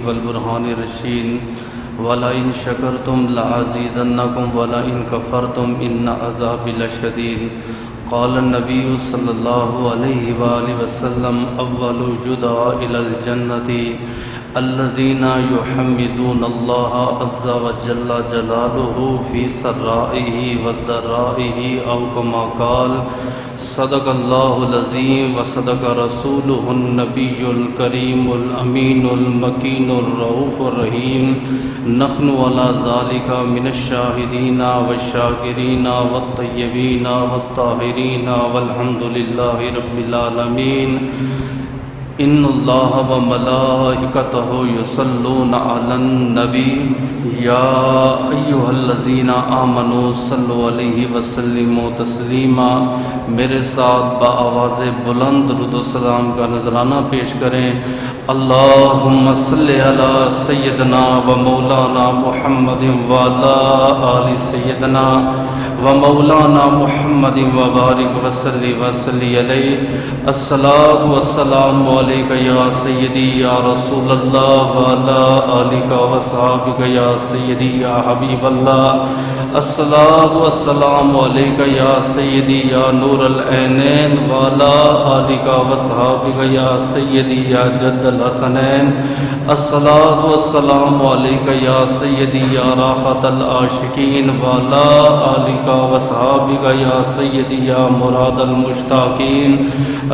والبرهان الرشيد ولئن شكرتم لأزيدنكم ولئن كفرتم إن عذابي لشديد قال النبي صلى الله عليه وآله وسلم أول جدعاء إلى الجنة الذين يحمدون الله عز وجل جلاله في سرائه وضرائه أو كما قال صدق الله العظيم وصدق رسوله النبي الكريم الأمين المكين الرؤوف الرحيم نحن على ذلك من الشاهدين والشاكرين والطيبين والطاهرين والحمد لله رب العالمين ان اللہ وملائکتہ یصلون علی النبی یا ایھا الذین آمنوا صلوا علیہ وسلموا تسلیما۔ میرے ساتھ بآواز بلند درود و سلام کا نذرانہ پیش کریں۔ اللہم صلی علی سیدنا و مولانا محمد وعلی آل سیدنا و مولانا محمد وبارک وصلی علیہ۔ الصلاۃ والسلام علیک یا سیدی یا رسول اللہ وعلی آلک وصحابک یا سیدی یا حبیب اللہ۔ الصلاۃ والسلام علیک یا سیدی یا نور العینین وعلی آلک وصحابک یا سیدی یا جد الحسنین۔ الصلاۃ والسلام علیک یا سیدی یا راحت العاشقین وعلی آلک وصحابک یا سیدی یا مراد المشتاقین۔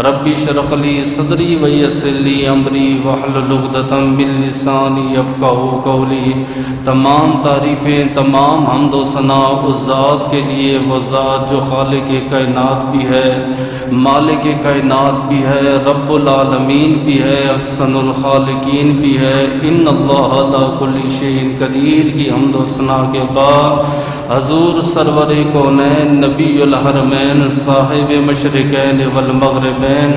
رب اشرح لی صدری ویسر لی امری واحلل عقدۃ من لسانی یفقہوا قولی۔ تمام تعریفیں، تمام حمد و ثنا اس ذات کے لیے، وہ ذات جو خالق کائنات بھی ہے، مالک کائنات بھی ہے، رب العالمین بھی ہے، احسن الخالقین بھی ہے۔ ان اللہ علی کل شیء قدیر کی حمد و ثنا کے بعد حضور سرور کونین نبی الحرمین صاحب مشرقین والمغربین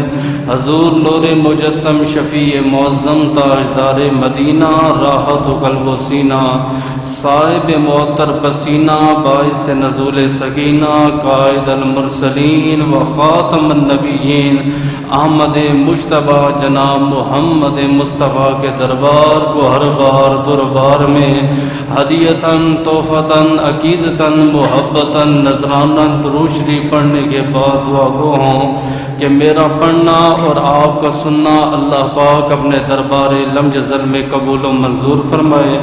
حضور نور مجسم شفیع معظم تاجدار مدینہ راحت و قلب و سینہ صاحب معطر پسینہ باعث نزول سکینہ قائد المرسلین و خاتم النبیین احمد مجتبی جناب محمد مصطفیٰ کے دربار کو ہر بار دربار میں ہدیتاً تحفتاً عقیدتاً محبتاً نذرانہ درود شریف پڑھنے کے بعد دعا گو ہوں کہ میرا پڑھنا اور آپ کا سننا اللہ پاک اپنے دربار لم یزل میں قبول و منظور فرمائے۔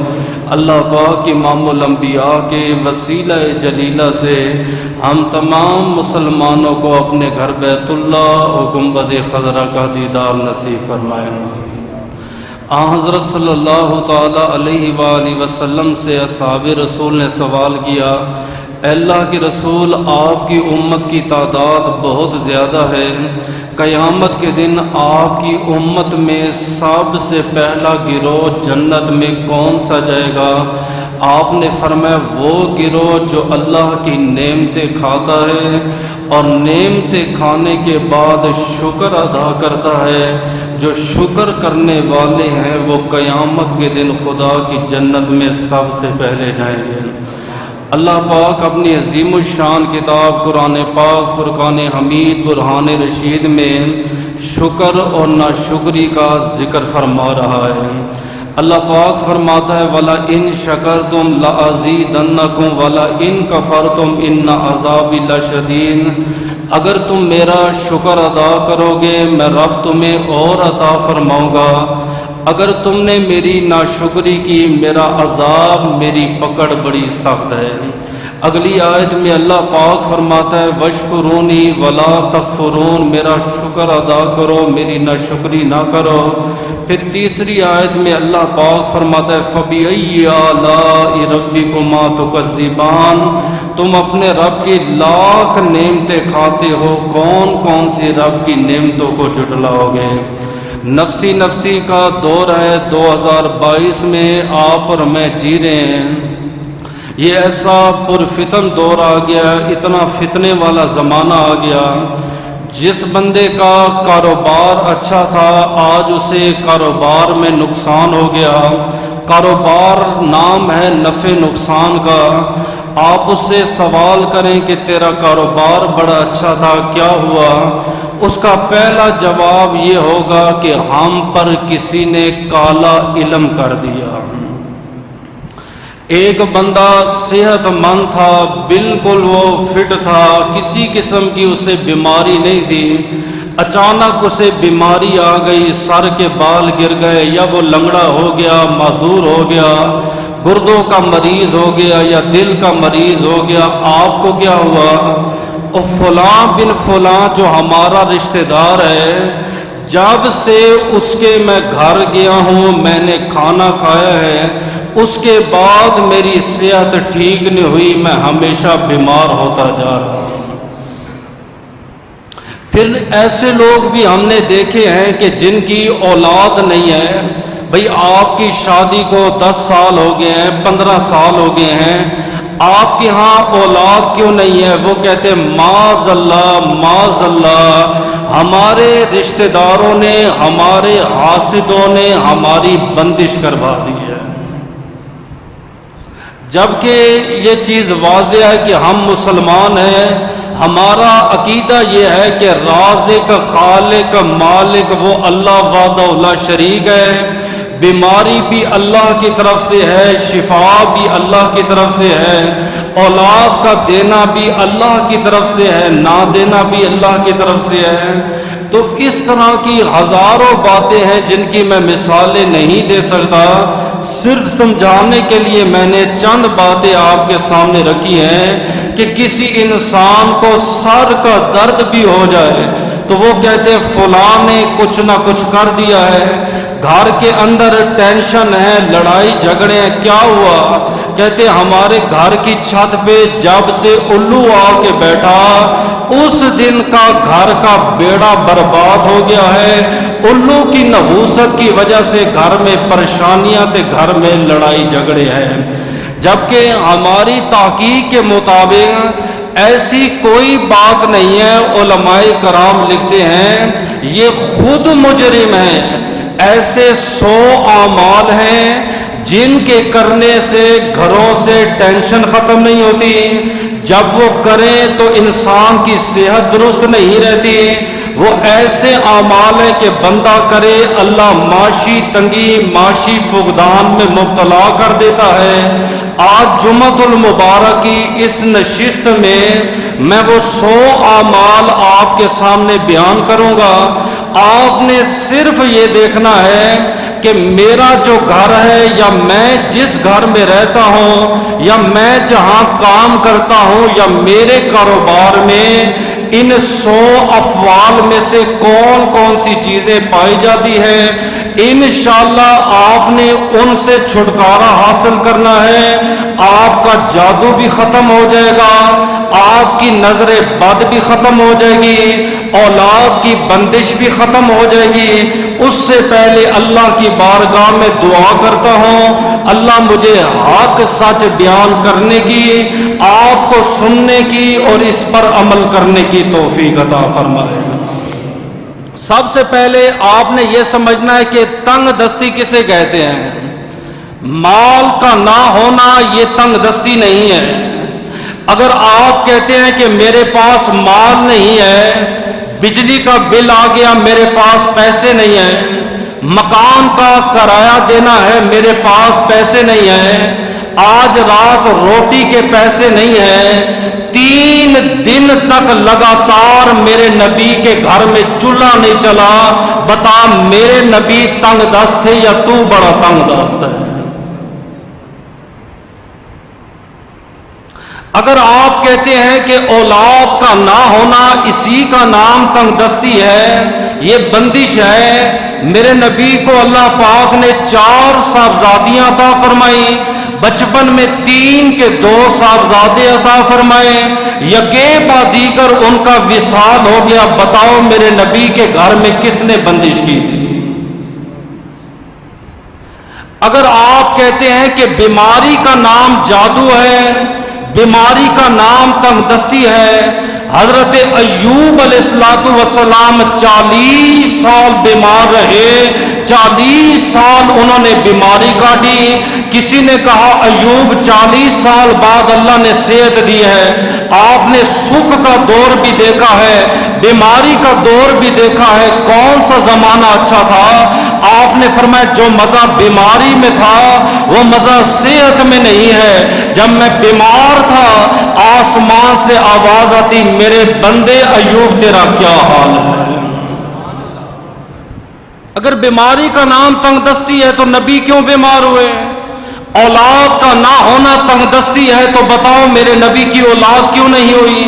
اللہ پاک امام الانبیاء کے وسیلہ جلیلہ سے ہم تمام مسلمانوں کو اپنے گھر بیت اللہ اور گنبد خضرا کا دیدار نصیب فرمائے۔ حضرت صلی اللہ تعالی علیہ وآلہ وسلم سے اصحاب رسول نے سوال کیا، اے اللہ کے رسول، آپ کی امت کی تعداد بہت زیادہ ہے، قیامت کے دن آپ کی امت میں سب سے پہلا گروہ جنت میں کون سا جائے گا؟ آپ نے فرمایا وہ گروہ جو اللہ کی نعمتیں کھاتا ہے اور نعمتیں کھانے کے بعد شکر ادا کرتا ہے۔ جو شکر کرنے والے ہیں وہ قیامت کے دن خدا کی جنت میں سب سے پہلے جائیں گے۔ اللہ پاک اپنی عظیم الشان کتاب قرآن پاک فرقان حمید برہان رشید میں شکر اور ناشکری کا ذکر فرما رہا ہے۔ اللہ پاک فرماتا ہے وَلَئِن شَكَرْتُمْ لَأَزِيدَنَّكُمْ وَلَئِن كَفَرْتُمْ إِنَّ عَذَابِي لَشَدِيدٌ۔ اگر تم میرا شکر ادا کرو گے میں رب تمہیں اور عطا فرماؤں گا، اگر تم نے میری ناشکری کی میرا عذاب، میری پکڑ بڑی سخت ہے۔ اگلی آیت میں اللہ پاک فرماتا ہے وَاشْكُرُونِي وَلَا تَكْفُرُونَ، میرا شکر ادا کرو، میری ناشکری نہ کرو۔ پھر تیسری آیت میں اللہ پاک فرماتا ہے فَبِأَيِّ آلَاءِ رَبِّكُمَا تُكَذِّبَانِ، تم اپنے رب کی لاکھ نعمتیں کھاتے ہو، کون کون سی رب کی نعمتوں کو جھٹلاؤ گے؟ نفسی نفسی کا دور ہے، 2022 میں آپ اور میں جی رہے ہیں۔ یہ ایسا پرفتن دور آ گیا، اتنا فتنے والا زمانہ آ گیا، جس بندے کا کاروبار اچھا تھا آج اسے کاروبار میں نقصان ہو گیا۔ کاروبار نام ہے نفع نقصان کا۔ آپ اس سے سوال کریں کہ تیرا کاروبار بڑا اچھا تھا، کیا ہوا؟ اس کا پہلا جواب یہ ہوگا کہ ہم پر کسی نے کالا علم کر دیا۔ ایک بندہ صحت مند تھا، بالکل وہ فٹ تھا، کسی قسم کی اسے بیماری نہیں تھی، اچانک اسے بیماری آ گئی، سر کے بال گر گئے، یا وہ لنگڑا ہو گیا، معذور ہو گیا، گردوں کا مریض ہو گیا، یا دل کا مریض ہو گیا۔ آپ کو کیا ہوا؟ اور فلاں بن فلاں جو ہمارا رشتہ دار ہے، جب سے اس کے میں گھر گیا ہوں، میں نے کھانا کھایا ہے، اس کے بعد میری صحت ٹھیک نہیں ہوئی، میں ہمیشہ بیمار ہوتا جا رہا ہوں۔ پھر ایسے لوگ بھی ہم نے دیکھے ہیں کہ جن کی اولاد نہیں ہے۔ بھئی آپ کی شادی کو 10 سال ہو گئے ہیں، 15 سال ہو گئے ہیں، آپ کے ہاں اولاد کیوں نہیں ہے؟ وہ کہتے ہیں معاذ اللہ، ہمارے رشتہ داروں نے، ہمارے حاسدوں نے ہماری بندش کروا دی ہے۔ جبکہ یہ چیز واضح ہے کہ ہم مسلمان ہیں، ہمارا عقیدہ یہ ہے کہ رازق، خالق، مالک وہ اللہ وحدہ لا شریک ہے، بیماری بھی اللہ کی طرف سے ہے، شفا بھی اللہ کی طرف سے ہے، اولاد کا دینا بھی اللہ کی طرف سے ہے، نہ دینا بھی اللہ کی طرف سے ہے۔ تو اس طرح کی ہزاروں باتیں ہیں جن کی میں مثالیں نہیں دے سکتا، صرف سمجھانے کے لیے میں نے چند باتیں آپ کے سامنے رکھی ہیں کہ کسی انسان کو سر کا درد بھی ہو جائے تو وہ کہتے ہیں فلاں نے کچھ نہ کچھ کر دیا ہے، گھر کے اندر ٹینشن ہے، لڑائی جھگڑے ہیں، کیا ہوا؟ کہتے ہمارے گھر کی چھت پہ جب سے الو آ کے بیٹھا اس دن کا گھر کا بیڑا برباد ہو گیا ہے، الو کی نحوست کی وجہ سے گھر میں پریشانیاں تھے، گھر میں لڑائی جھگڑے ہیں۔ جبکہ ہماری تحقیق کے مطابق ایسی کوئی بات نہیں ہے، علماء کرام لکھتے ہیں یہ خود مجرم ہیں۔ ایسے 100 اعمال ہیں جن کے کرنے سے گھروں سے ٹینشن ختم نہیں ہوتی، جب وہ کریں تو انسان کی صحت درست نہیں رہتی۔ وہ ایسے اعمال ہیں کہ بندہ کرے اللہ معاشی تنگی، معاشی فقدان میں مبتلا کر دیتا ہے۔ آج جمعۃ المبارک کی اس نشست میں وہ 100 اعمال آپ کے سامنے بیان کروں گا۔ آپ نے صرف یہ دیکھنا ہے کہ میرا جو گھر ہے، یا میں جس گھر میں رہتا ہوں، یا میں جہاں کام کرتا ہوں، یا میرے کاروبار میں ان 100 افعال میں سے کون کون سی چیزیں پائی جاتی ہیں، انشاءاللہ آپ نے ان سے چھٹکارا حاصل کرنا ہے۔ آپ کا جادو بھی ختم ہو جائے گا، آپ کی نظر بد بھی ختم ہو جائے گی، اولاد کی بندش بھی ختم ہو جائے گی۔ اس سے پہلے اللہ کی بارگاہ میں دعا کرتا ہوں، اللہ مجھے حق سچ بیان کرنے کی، آپ کو سننے کی اور اس پر عمل کرنے کی توفیق عطا فرمائے۔ سب سے پہلے آپ نے یہ سمجھنا ہے کہ تنگ دستی کسے کہتے ہیں۔ مال کا نہ ہونا یہ تنگ دستی نہیں ہے۔ اگر آپ کہتے ہیں کہ میرے پاس مال نہیں ہے، بجلی کا بل آ گیا میرے پاس پیسے نہیں ہیں، مکان کا کرایہ دینا ہے میرے پاس پیسے نہیں ہیں، آج رات روٹی کے پیسے نہیں ہیں، 3 دن تک لگاتار میرے نبی کے گھر میں چولہا نہیں چلا، بتا میرے نبی تنگ دست تھے یا تو بڑا تنگ دست ہے؟ اگر آپ کہتے ہیں کہ اولاد کا نہ ہونا اسی کا نام تنگ دستی ہے، یہ بندش ہے، میرے نبی کو اللہ پاک نے 4 صاحبزادیاں عطا فرمائی، بچپن میں 3 کے 2 صاحبزادے عطا فرمائے، یکے بعد دیگر ان کا وصال ہو گیا۔ بتاؤ میرے نبی کے گھر میں کس نے بندش کی تھی؟ اگر آپ کہتے ہیں کہ بیماری کا نام جادو ہے، بیماری کا نام تنگ دستی ہے، حضرت ایوب علیہ السلام 40 سال بیمار رہے، 40 سال انہوں نے بیماری کاٹی. کسی نے کہا ایوب 40 سال بعد اللہ نے صحت دی ہے. آپ نے سکھ کا دور بھی دیکھا ہے, بیماری کا دور بھی دیکھا ہے, کون سا زمانہ اچھا تھا؟ آپ نے فرمایا جو مزہ بیماری میں تھا وہ مزہ صحت میں نہیں ہے. جب میں بیمار تھا آسمان سے آواز آتی, میرے بندے ایوب تیرا کیا حال ہے؟ اگر بیماری کا نام تنگ دستی ہے تو نبی کیوں بیمار ہوئے؟ اولاد کا نہ ہونا تنگ دستی ہے تو بتاؤ میرے نبی کی اولاد کیوں نہیں ہوئی؟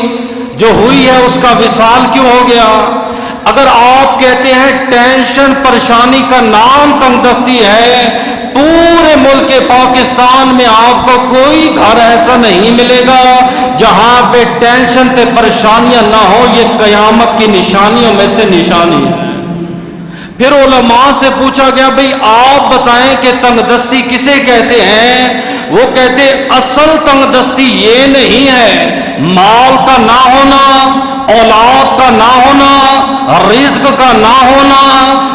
جو ہوئی ہے اس کا وصال کیوں ہو گیا؟ اگر آپ کہتے ہیں ٹینشن پریشانی کا نام تنگ دستی ہے, پورے ملک پاکستان میں آپ کو کوئی گھر ایسا نہیں ملے گا جہاں پہ ٹینشن تے پریشانیاں نہ ہو. یہ قیامت کی نشانیوں میں سے نشانی ہے. پھر علماء سے پوچھا گیا بھئی آپ بتائیں کہ تنگ دستی کسے کہتے ہیں؟ وہ کہتے اصل تنگ دستی یہ نہیں ہے مال کا نہ ہونا, اولاد کا نہ ہونا, رزق کا نہ ہونا,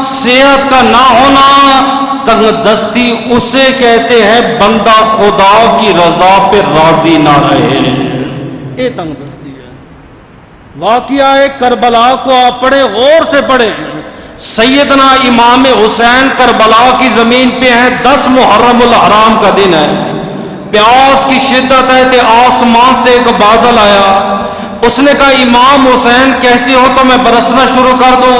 صحت کا نہ ہونا. تنگ دستی اسے کہتے ہیں بندہ خدا کی رضا پہ راضی نہ رہے. یہ تنگ دستی ہے. واقعہ کربلا کو آپ پڑھیں, غور سے پڑھیں. سیدنا امام حسین کربلا کی زمین پہ ہیں, 10 محرم الحرام کا دن ہے. پیاس کی شدت ہے کہ آسمان سے ایک بادل آیا. اس نے کہا امام حسین کہتے ہو تو میں برسنا شروع کر دوں.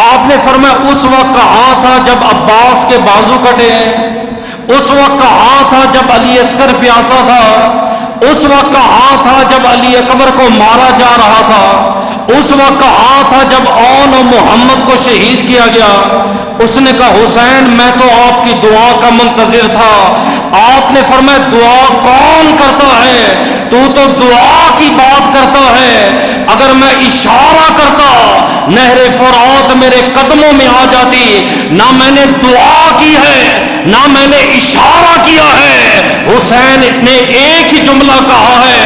آپ نے فرمایا اس وقت کہاں تھا جب عباس کے بازو کٹے؟ اس وقت کہاں تھا جب علی اصغر پیاسا تھا؟ اس وقت کہاں تھا جب علی اکبر کو مارا جا رہا تھا؟ اس وقت کہاں تھا جب اون و محمد کو شہید کیا گیا؟ اس نے کہا حسین میں تو آپ کی دعا کا منتظر تھا. آپ نے فرمایا دعا کون کرتا ہے؟ تو دعا کی بات کرتا ہے. اگر میں اشارہ کرتا نہر فرات میرے قدموں میں آ جاتی. نہ میں نے دعا کی ہے نہ میں نے اشارہ کیا ہے. حسین نے ایک ہی جملہ کہا ہے,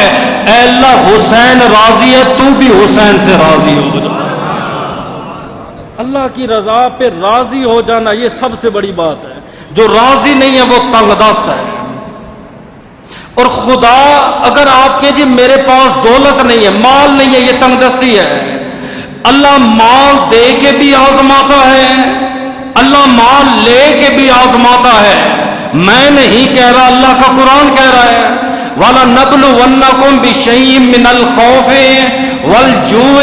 اے اللہ حسین راضی ہے تو بھی حسین سے راضی ہو جا. اللہ کی رضا پہ راضی ہو جانا یہ سب سے بڑی بات ہے. جو راضی نہیں ہے وہ تنگ دست ہے. اور خدا اگر آپ کے جی میرے پاس دولت نہیں ہے, مال نہیں ہے, یہ تنگ دستی ہے. اللہ مال دے کے بھی آزماتا ہے, اللہ مال لے کے بھی آزماتا ہے. میں نہیں کہہ رہا, اللہ کا قرآن کہہ رہا ہے وَلَنَبْلُوَنَّكُمْ بِشَيْءٍ مِّنَ الْخَوْفِ وَالْجُوعِ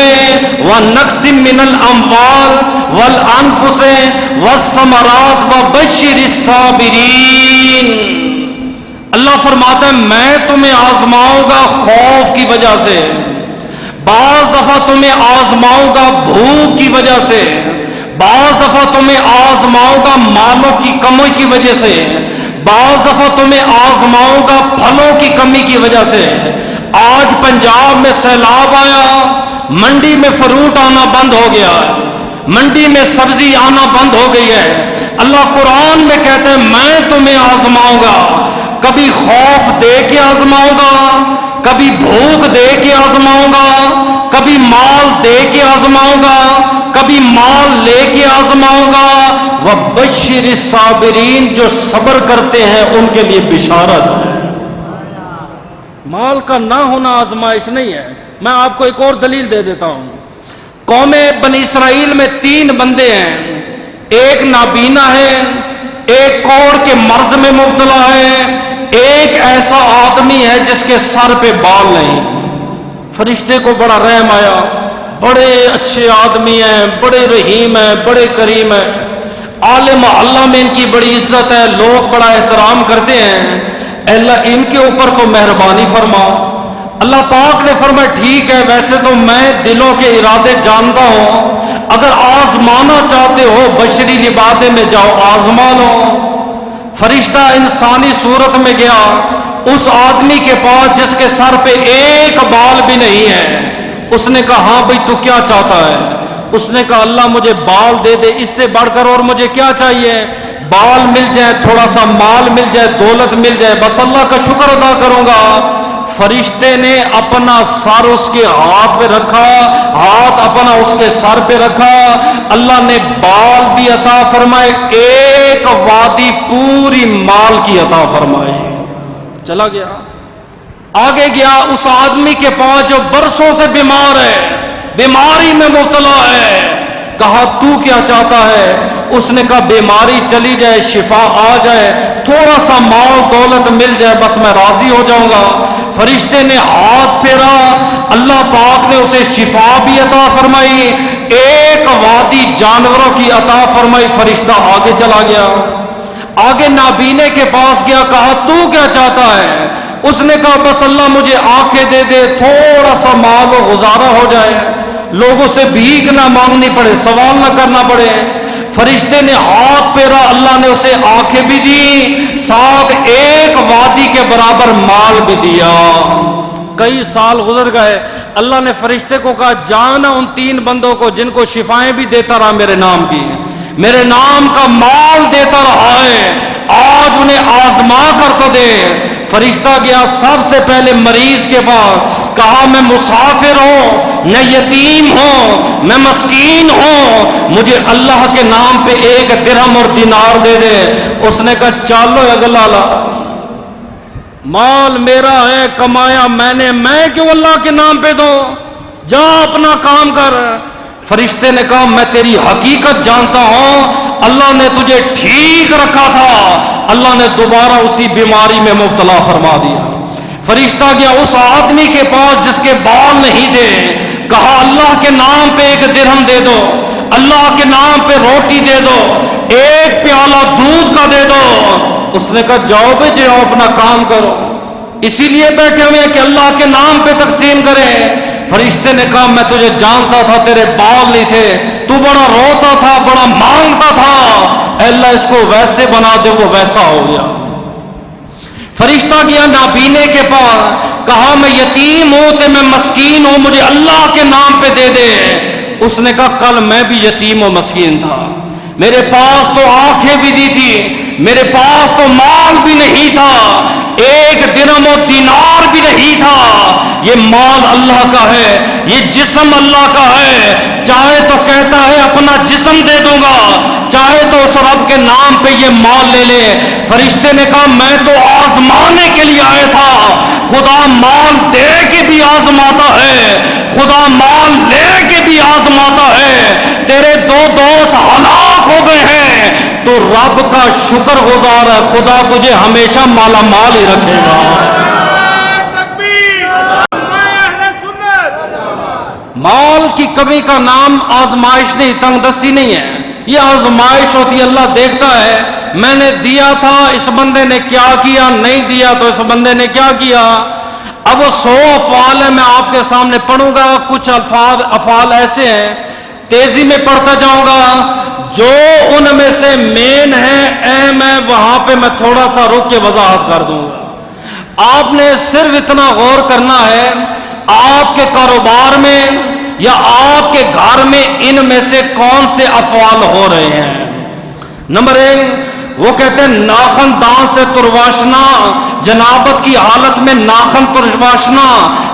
وَنَقْصٍ مِّنَ الْأَمْوَالِ وَالْأَنفُسِ وَالثَّمَرَاتِ وَبَشِّرِ الصَّابِرِينَ. اللہ فرماتا ہے میں تمہیں آزماؤں گا خوف کی وجہ سے, بعض دفعہ تمہیں آزماؤں گا بھوک کی وجہ سے, بعض دفعہ تمہیں آزماؤں گا مالوں کی کمی کی وجہ سے, بعض دفعہ تمہیں آزماؤں گا پھلوں کی کمی کی وجہ سے. آج پنجاب میں سیلاب آیا, منڈی میں فروٹ آنا بند ہو گیا, منڈی میں سبزی آنا بند ہو گئی ہے. اللہ قرآن میں کہتے ہیں میں تمہیں آزماؤں گا, کبھی خوف دے کے آزماؤں گا, کبھی بھوک دے کے آزماؤں گا, کبھی مال دے کے آزماؤں گا, کبھی مال لے کے آزماؤں گا. وَبَشِّرِ الصَّابِرِينَ جو صبر کرتے ہیں ان کے لیے بشارت ہے. مال کا نہ ہونا آزمائش نہیں ہے. میں آپ کو ایک اور دلیل دے دیتا ہوں. قوم بنی اسرائیل میں 3 بندے ہیں, ایک نابینا ہے, ایک کوڑ کے مرض میں مبتلا ہے, ایک ایسا آدمی ہے جس کے سر پہ بال نہیں. فرشتے کو بڑا رحم آیا, بڑے اچھے آدمی ہیں, بڑے رحیم ہیں, بڑے کریم ہیں, عالم اللہ میں ان کی بڑی عزت ہے, لوگ بڑا احترام کرتے ہیں. اللہ ان کے اوپر تو مہربانی فرما. اللہ پاک نے فرمایا ٹھیک ہے ویسے تو میں دلوں کے ارادے جانتا ہوں, اگر آزمانا چاہتے ہو بشری لبادے میں جاؤ آزما لو. فرشتہ انسانی صورت میں گیا اس آدمی کے پاس جس کے سر پہ ایک بال بھی نہیں ہے. اس نے کہا ہاں بھئی تو کیا چاہتا ہے؟ اس نے کہا اللہ مجھے بال دے دے, اس سے بڑھ کر اور مجھے کیا چاہیے؟ بال مل جائے, تھوڑا سا مال مل جائے, دولت مل جائے, بس اللہ کا شکر ادا کروں گا. فرشتے نے اپنا سر اس کے ہاتھ پہ رکھا، ہاتھ اپنا اس کے سر پہ رکھا، اللہ نے بال بھی عطا فرمائے، ایک وادی پوری مال کی عطا فرمائی۔ چلا گیا، آگے گیا اس آدمی کے پاس جو برسوں سے بیمار ہے، بیماری میں مبتلا ہے، کہا تو کیا چاہتا ہے؟ اس نے کہا بیماری چلی جائے، شفا آ جائے، تھوڑا سا مال دولت مل جائے، بس میں راضی ہو جاؤں گا۔ فرشتے نے ہاتھ پھیرا، اللہ پاک نے اسے شفا بھی عطا فرمائی، ایک وادی جانوروں کی عطا فرمائی۔ فرشتہ آگے چلا گیا، آگے نابینے کے پاس گیا، کہا تو کیا چاہتا ہے؟ اس نے کہا بس اللہ مجھے آنکھیں دے دے، تھوڑا سا مال و گزارا ہو جائے، لوگوں سے بھیک نہ مانگنی پڑے، سوال نہ کرنا پڑے۔ فرشتے نے ہاتھ پھیرا، اللہ نے اسے آنکھیں بھی دی، ساتھ ایک وادی کے برابر مال بھی دیا۔ کئی سال گزر گئے، اللہ نے فرشتے کو کہا جانا ان 3 بندوں کو جن کو شفائیں بھی دیتا رہا میرے نام کی، میرے نام کا مال دیتا رہا ہے، آج انہیں آزما کر تو دے۔ فرشتہ گیا سب سے پہلے مریض کے پاس، کہا میں مسافر ہوں، میں یتیم ہوں، میں مسکین ہوں، مجھے اللہ کے نام پہ 1 درہم اور دینار دے دے۔ اس نے کہا چالو اگلا لا، مال میرا ہے، کمایا میں نے، میں کیوں اللہ کے نام پہ دوں، جا اپنا کام کر۔ فرشتے نے کہا میں تیری حقیقت جانتا ہوں، اللہ نے تجھے ٹھیک رکھا تھا، اللہ نے دوبارہ اسی بیماری میں مبتلا فرما دیا۔ فرشتہ گیا اس آدمی کے پاس جس کے بال نہیں تھے، کہا اللہ کے نام پہ 1 درہم دے دو، اللہ کے نام پہ روٹی دے دو، 1 پیالہ دودھ کا دے دو۔ اس نے کہا جاؤ بے جاؤ اپنا کام کرو، اسی لیے بیٹھے ہوئے کہ اللہ کے نام پہ تقسیم کریں۔ فرشتے نے کہا میں تجھے جانتا تھا، تیرے بال نہیں تھے، تو بڑا روتا تھا، بڑا مانگتا تھا، اے اللہ اس کو ویسے بنا دے، وہ ویسا ہو گیا۔ فرشتہ گیا نابینے کے پاس، کہا میں یتیم ہوں تے میں مسکین ہوں، مجھے اللہ کے نام پہ دے دے۔ اس نے کہا کل میں بھی یتیم و مسکین تھا، میرے پاس تو آنکھیں بھی دی تھی، میرے پاس تو مال بھی نہیں تھا، 1 درہم و دینار بھی نہیں تھا۔ یہ مال اللہ کا ہے، یہ جسم اللہ کا ہے، چاہے تو کہتا ہے اپنا جسم دے دوں گا، چاہے تو اس رب کے نام پہ یہ مال لے لے۔ فرشتے نے کہا میں تو آزمانے کے لیے آیا تھا، خدا مال دے کے بھی آزماتا ہے، خدا مال لے کے بھی آزماتا ہے۔ تیرے 2 دوست ہلاک ہو گئے ہیں تو رب کا شکر گزار ہے، خدا تجھے ہمیشہ مالا مال ہی رکھے گا۔ مال کی کمی کا نام آزمائش نہیں، تنگ دستی نہیں ہے، یہ آزمائش ہوتی ہے۔ اللہ دیکھتا ہے میں نے دیا تھا، اس بندے نے کیا کیا، نہیں دیا تو اس بندے نے کیا کیا۔ اب وہ 100 افعال ہیں، میں آپ کے سامنے پڑھوں گا، کچھ افعال ایسے ہیں، تیزی میں پڑھتا جاؤں گا، جو ان میں سے مین ہے، اہم ہے، وہاں پہ میں تھوڑا سا رک کے وضاحت کر دوں گا۔ آپ نے صرف اتنا غور کرنا ہے، آپ کے کاروبار میں یا آپ کے گھر میں ان میں سے کون سے افعال ہو رہے ہیں۔ نمبر 1 وہ کہتے ہیں ناخن دان سے ترواشنا، جنابت کی حالت میں ناخن ترواشنا،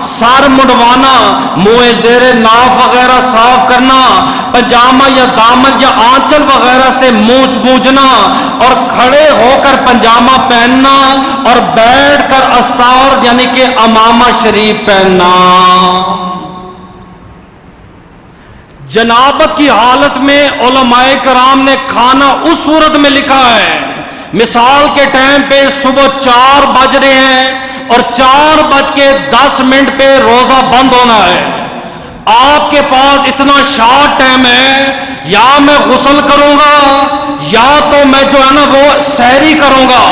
سر مڈوانا، منہ زیر ناف وغیرہ صاف کرنا، پجامہ یا دامن یا آنچل وغیرہ سے منہ پونجنا، اور کھڑے ہو کر پنجامہ پہننا، اور بیٹھ کر استار یعنی کہ امامہ شریف پہننا۔ جنابت کی حالت میں علماء کرام نے کھانا اس صورت میں لکھا ہے، مثال کے ٹائم پہ صبح 4 بج رہے ہیں اور 4:10 پہ روزہ بند ہونا ہے، آپ کے پاس اتنا شارٹ ٹائم ہے، یا میں غسل کروں گا یا تو میں جو ہے نا وہ سحری کروں گا۔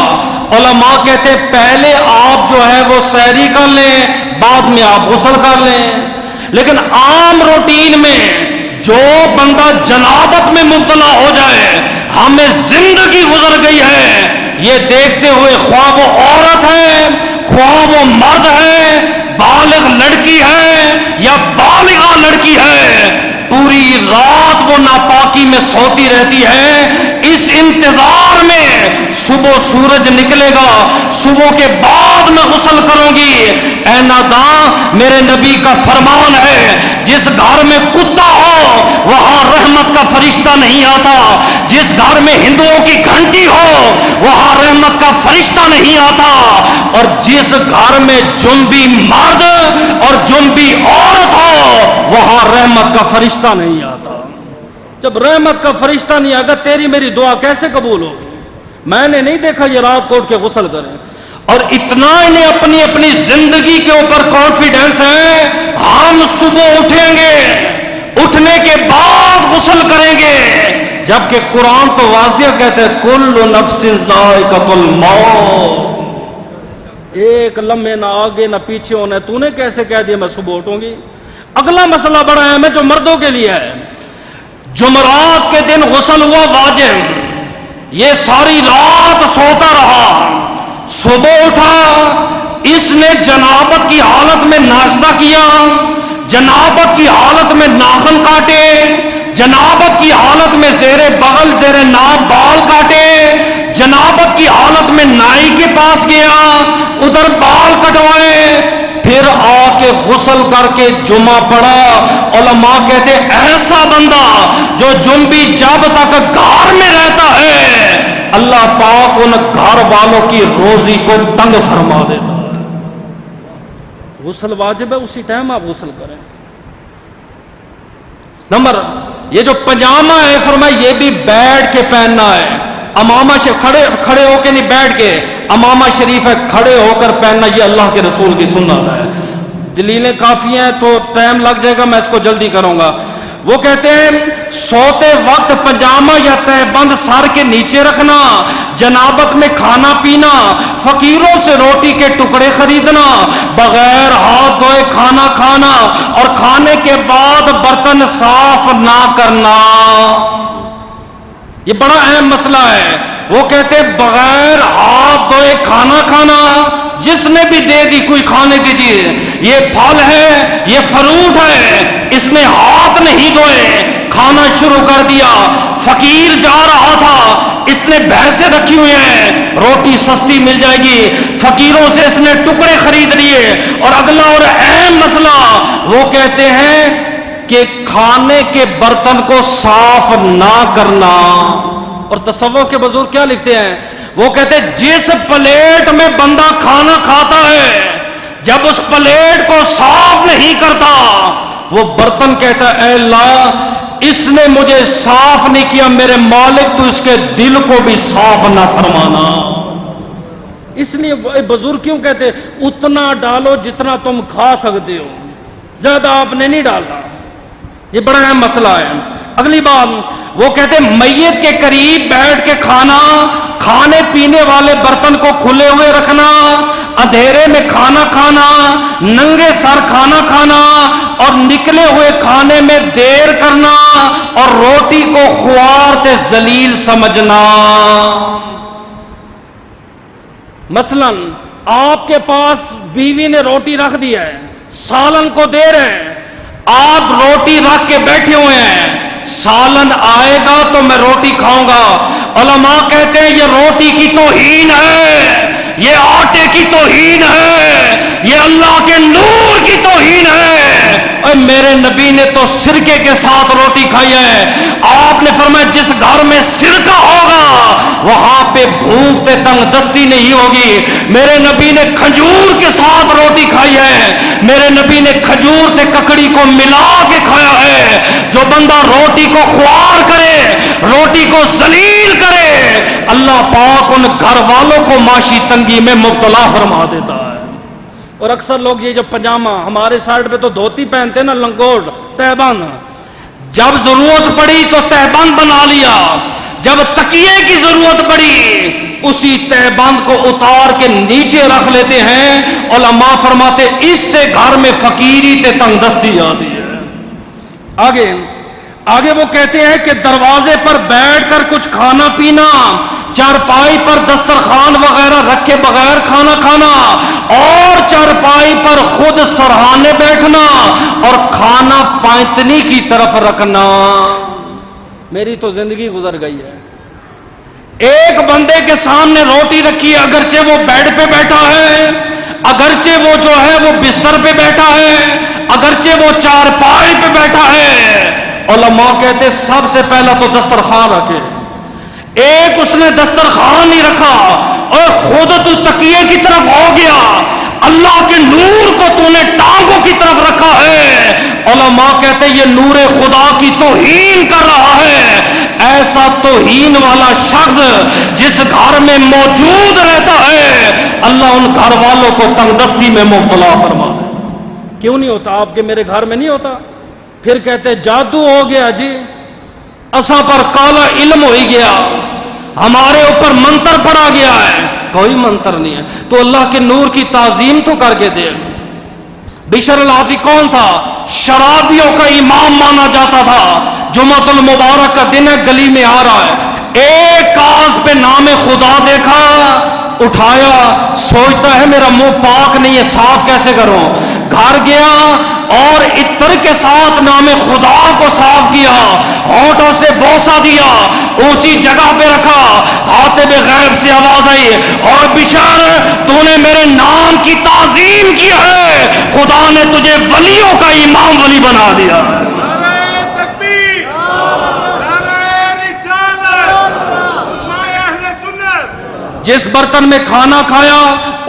علماء کہتے ہیں پہلے آپ جو ہے وہ سحری کر لیں، بعد میں آپ غسل کر لیں۔ لیکن عام روٹین میں جو بندہ جنابت میں مبتلا ہو جائے، ہمیں زندگی گزر گئی ہے یہ دیکھتے ہوئے، خواہ وہ عورت ہے، خواہ وہ مرد ہے، بالغ لڑکی ہے یا بالغہ لڑکی ہے، پوری رات وہ ناپاکی میں سوتی رہتی ہے، اس انتظار میں صبح سورج نکلے گا، صبح کے بعد میں غسل کروں گی۔ اے ناداں، میرے نبی کا فرمان ہے جس گھر میں کتا ہو وہاں رحمت کا فرشتہ نہیں آتا، جس گھر میں ہندوؤں کی گھنٹی ہو وہاں رحمت کا فرشتہ نہیں آتا، اور جس گھر میں جنبی مرد اور جنبی عورت ہو وہاں رحمت کا فرشتہ نہیں آتا۔ جب رحمت کا فرشتہ نہیں آگا تیری میری دعا کیسے قبول ہوگی؟ میں نے نہیں دیکھا یہ رات کوٹ کے غسل کریں، اور اتنا انہیں اپنی اپنی زندگی کے اوپر کانفیڈنس ہے، ہم صبح اٹھیں گے، اٹھنے کے بعد غسل کریں گے، جبکہ قرآن تو واضح کہتے ہیں کل نفس ذائقۃ الموت، ایک لمحے نہ آگے نہ پیچھے ہونا ہے۔ تو نے کیسے کہہ دیا میں صبح اٹھوں گی؟ اگلا مسئلہ بڑا اہم ہے جو مردوں کے لیے ہے۔ جمعرات کے دن غسل ہوا واجب، یہ ساری رات سوتا رہا، صبح اٹھا، اس نے جنابت کی حالت میں ناشتہ کیا، جنابت کی حالت میں ناخن کاٹے، جنابت کی حالت میں زیر بغل زیر ناف بال کاٹے، جنابت کی حالت میں نائی کے پاس گیا، ادھر بال کٹوائے، پھر آ کے غسل کر کے جمعہ پڑھا۔ علماء کہتے ایسا بندہ جو جنبی جب تک گھر میں رہتا ہے اللہ پاک ان گھر والوں کی روزی کو تنگ فرما دیتا ہے۔ غسل واجب ہے، اسی ٹائم آپ غسل کریں۔ نمبر یہ جو پجامہ ہے فرمایا یہ بھی بیٹھ کے پہننا ہے، امامہ سے کھڑے ہو کے نہیں، بیٹھ کے۔ امامہ شریف ہے کھڑے ہو کر پہننا، یہ اللہ کے رسول کی سنت ہے۔ دلیلیں کافی ہیں تو ٹائم لگ جائے گا، میں اس کو جلدی کروں گا۔ وہ کہتے ہیں سوتے وقت پجامہ یا تہبند سر کے نیچے رکھنا، جنابت میں کھانا پینا، فقیروں سے روٹی کے ٹکڑے خریدنا، بغیر ہاتھ دھوئے کھانا کھانا، اور کھانے کے بعد برتن صاف نہ کرنا۔ یہ بڑا اہم مسئلہ ہے۔ وہ کہتے بغیر ہاتھ دھوئے کھانا کھانا، جس نے بھی دے دی کوئی کھانے کی چیز، یہ پھل ہے یہ فروٹ ہے، اس نے ہاتھ نہیں دھوئے کھانا شروع کر دیا۔ فقیر جا رہا تھا، اس نے بھینسیں رکھی ہوئی ہیں، روٹی سستی مل جائے گی، فقیروں سے اس نے ٹکڑے خرید لیے۔ اور اگلا اور اہم مسئلہ وہ کہتے ہیں کہ کھانے کے برتن کو صاف نہ کرنا۔ اور تصوف کے بزرگ کیا لکھتے ہیں؟ وہ کہتے ہیں جس پلیٹ میں بندہ کھانا کھاتا ہے جب اس پلیٹ کو صاف نہیں کرتا، وہ برتن کہتا ہے اے اللہ اس نے مجھے صاف نہیں کیا، میرے مالک تو اس کے دل کو بھی صاف نہ فرمانا۔ اس لیے بزرگ کیوں کہتے ہیں اتنا ڈالو جتنا تم کھا سکتے ہو، زیادہ آپ نے نہیں ڈالنا۔ یہ بڑا اہم مسئلہ ہے۔ اگلی بات وہ کہتے ہیں میت کے قریب بیٹھ کے کھانا، کھانے پینے والے برتن کو کھلے ہوئے رکھنا، اندھیرے میں کھانا کھانا، ننگے سر کھانا کھانا، اور نکلے ہوئے کھانے میں دیر کرنا، اور روٹی کو خوار ذلیل سمجھنا۔ مثلا آپ کے پاس بیوی نے روٹی رکھ دی ہے، سالن کو دیر ہے، آپ روٹی رکھ کے بیٹھے ہوئے ہیں، سالن آئے گا تو میں روٹی کھاؤں گا۔ علماء کہتے ہیں یہ روٹی کی توہین ہے، یہ آٹے کی توہین ہے، یہ اللہ کے نور کی توہین ہے۔ اور میرے نبی نے تو سرکے کے ساتھ روٹی کھائی ہے۔ آپ نے فرمایا جس گھر میں سرکہ ہوگا وہاں پہ بھوک تے تنگ دستی نہیں ہوگی۔ میرے نبی نے کھجور کے ساتھ روٹی کھائی ہے، میرے نبی نے کھجور تے ککڑی کو ملا کے کھایا ہے۔ جو بندہ روٹی کو خوار کرے، روٹی کو ذلیل کرے، اللہ پاک ان گھر والوں کو معاشی تنگی میں مبتلا فرما دیتا ہے۔ اور اکثر لوگ یہ جو پجامہ ہمارے سائڈ پہ تو دھوتی پہنتے ہیں نا، لنگوٹ تہبند، جب ضرورت پڑی تو تہبند بنا لیا، جب تکیے کی ضرورت پڑی اسی تہبند کو اتار کے نیچے رکھ لیتے ہیں۔ علماء فرماتے اس سے گھر میں فقیری تے تنگ دستی آتی ہے۔ آگے وہ کہتے ہیں کہ دروازے پر بیٹھ کر کچھ کھانا پینا، چارپائی پر دسترخوان وغیرہ رکھے بغیر کھانا کھانا، اور چارپائی پر خود سرہانے بیٹھنا، اور کھانا پینتنی کی طرف رکھنا۔ میری تو زندگی گزر گئی ہے، ایک بندے کے سامنے روٹی رکھی ہے، اگرچہ وہ بیڈ پہ بیٹھا ہے، اگرچہ وہ جو ہے وہ بستر پہ بیٹھا ہے، اگرچہ وہ چارپائی پہ بیٹھا ہے، علماء کہتے سب سے پہلا تو دسترخوان رکھے۔ ایک اس نے دسترخوان نہیں رکھا اور خود تو تکیے کی طرف ہو گیا، اللہ کے نور کو تو نے ٹانگوں کی طرف رکھا ہے۔ علماء کہتے یہ نور خدا کی توہین کر رہا ہے۔ ایسا توہین والا شخص جس گھر میں موجود رہتا ہے، اللہ ان گھر والوں کو تنگ دستی میں مبتلا فرما دے۔ کیوں نہیں ہوتا؟ آپ کے میرے گھر میں نہیں ہوتا؟ پھر کہتے جادو ہو گیا جی، اسا پر کالا علم ہو ہی گیا، ہمارے اوپر منتر پڑا گیا ہے۔ کوئی منتر نہیں ہے، تو اللہ کے نور کی تعظیم تو کر کے دے۔ بشر الحافی کون تھا؟ شرابیوں کا امام مانا جاتا تھا۔ جمعۃ المبارک کا دن ہے، گلی میں آ رہا ہے، ایک کاغذ پہ نام خدا دیکھا، اٹھایا، سوچتا ہے میرا منہ پاک نہیں ہے، صاف کیسے کروں؟ گھر گیا اور عطر کے ساتھ نام خدا کو صاف کیا، ہونٹوں سے بوسہ دیا، اونچی جگہ پہ رکھا، حاطب غیب سے آواز آئی، اور بشر تو نے میرے نام کی تعظیم کی ہے، خدا نے تجھے ولیوں کا امام ولی بنا دیا۔ جس برتن میں کھانا کھایا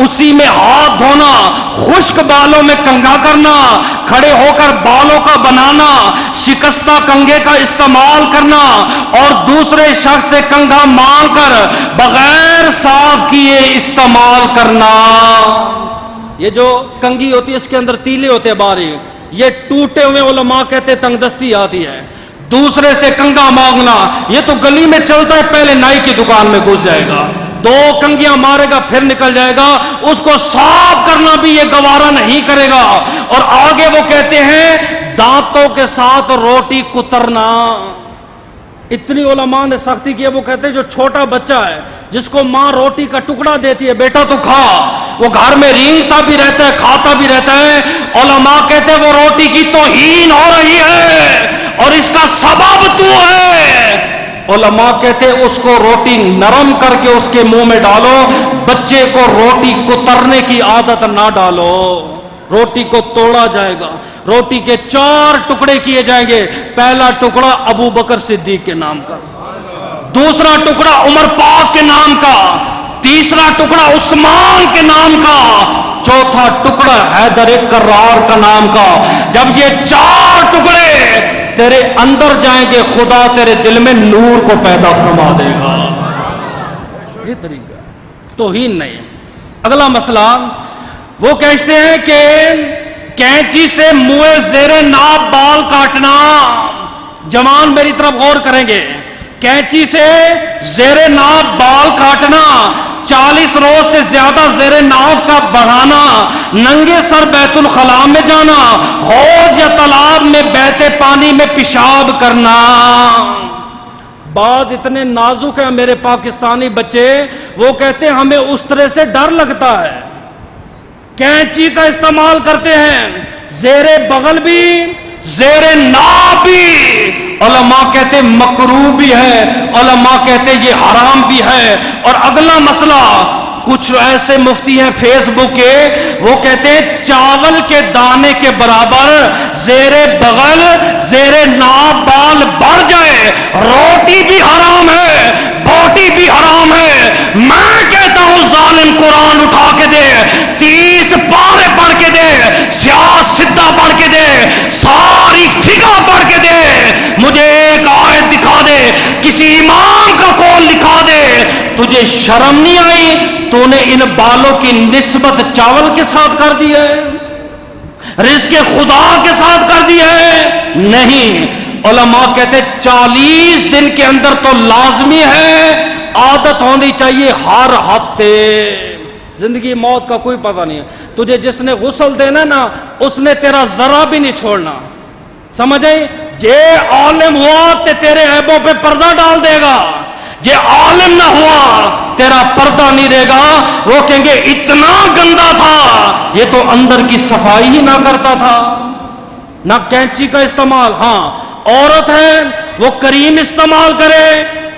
اسی میں ہاتھ دھونا، خشک بالوں میں کنگھا کرنا، کھڑے ہو کر بالوں کا بنانا، شکستہ کنگھے کا استعمال کرنا اور دوسرے شخص سے کنگھا مانگ کر بغیر صاف کیے استعمال کرنا۔ یہ جو کنگھی ہوتی ہے اس کے اندر تیلے ہوتے ہیں باریک، یہ ٹوٹے ہوئے علماء کہتے تنگ دستی آتی ہے۔ دوسرے سے کنگھا مانگنا، یہ تو گلی میں چلتا ہے، پہلے نائی کی دکان میں گھس جائے گا، دو کنگیاں مارے گا پھر نکل جائے گا، اس کو صاف کرنا بھی یہ گوارا نہیں کرے گا۔ اور آگے وہ کہتے ہیں دانتوں کے ساتھ روٹی کترنا۔ اتنی علماء نے سختی کی ہے، وہ کہتے ہیں جو چھوٹا بچہ ہے جس کو ماں روٹی کا ٹکڑا دیتی ہے، بیٹا تو کھا، وہ گھر میں رینگتا بھی رہتا ہے، کھاتا بھی رہتا ہے، علماء کہتے ہیں وہ روٹی کی توہین ہو رہی ہے اور اس کا سبب تو ہے۔ علماء کہتے ہیں اس کو روٹی نرم کر کے اس کے منہ میں ڈالو، بچے کو روٹی کترنے کی عادت نہ ڈالو، روٹی کو توڑا جائے گا، روٹی کے 4 ٹکڑے کیے جائیں گے، پہلا ٹکڑا ابو بکر صدیق کے نام کا، دوسرا ٹکڑا عمر پاک کے نام کا، تیسرا ٹکڑا عثمان کے نام کا، چوتھا ٹکڑا حیدر کرار کا نام کا۔ جب یہ 4 ٹکڑے تیرے اندر جائیں گے، خدا تیرے دل میں نور کو پیدا فرما دے گا۔ یہ طریقہ توہین نہیں۔ اگلا مسئلہ وہ کہتے ہیں کہ کینچی سے منہ زیر ناب بال کاٹنا۔ جوان میری طرف غور کریں گے، کینچی سے زیر ناب بال کاٹنا، 40 روز سے زیادہ زیر ناف کا بڑھانا، ننگے سر بیت الخلاء میں جانا، حوض یا تالاب میں بہتے پانی میں پیشاب کرنا۔ بعض اتنے نازک ہیں میرے پاکستانی بچے، وہ کہتے ہیں ہمیں اس طرح سے ڈر لگتا ہے، کینچی کا استعمال کرتے ہیں، زیر بغل بھی زیر ناف بھی۔ علماء کہتے مکروہ بھی ہے، علماء کہتے یہ حرام بھی ہے۔ اور اگلا مسئلہ، کچھ ایسے مفتی ہیں فیس بک کے، وہ کہتے ہیں چاول کے دانے کے برابر زیر بغل زیر ناف بال بڑھ جائے، روٹی بھی حرام ہے، بوٹی بھی حرام ہے۔ میں کہتا ہوں ظالم قرآن اٹھا کے دے، 30 پارے پڑھ کے دے، سیاہ سدہ پڑھ کے دے، ساری فقہ پڑھ کے دے، مجھے ایک آیت دکھا دے، کسی امام کا قول دکھا دے، تجھے شرم نہیں آئی؟ تو نے ان بالوں کی نسبت چاول کے ساتھ کر دی ہے، رزق خدا کے ساتھ کر دی ہے؟ نہیں۔ علماء کہتے 40 دن کے اندر تو لازمی ہے، عادت ہونی چاہیے ہر ہفتے۔ زندگی موت کا کوئی پتہ نہیں ہے، تجھے جس نے غسل دینا نا اس نے تیرا ذرا بھی نہیں چھوڑنا، سمجھے؟ جے عالم ہوا تے تیرے عیبوں پہ پردہ ڈال دے گا، جے عالم نہ ہوا تیرا پردہ نہیں رہے گا۔ وہ کہیں گے اتنا گندا تھا، یہ تو اندر کی صفائی ہی نہ کرتا تھا۔ نہ کینچی کا استعمال، ہاں عورت ہے وہ کریم استعمال کرے،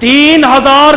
3000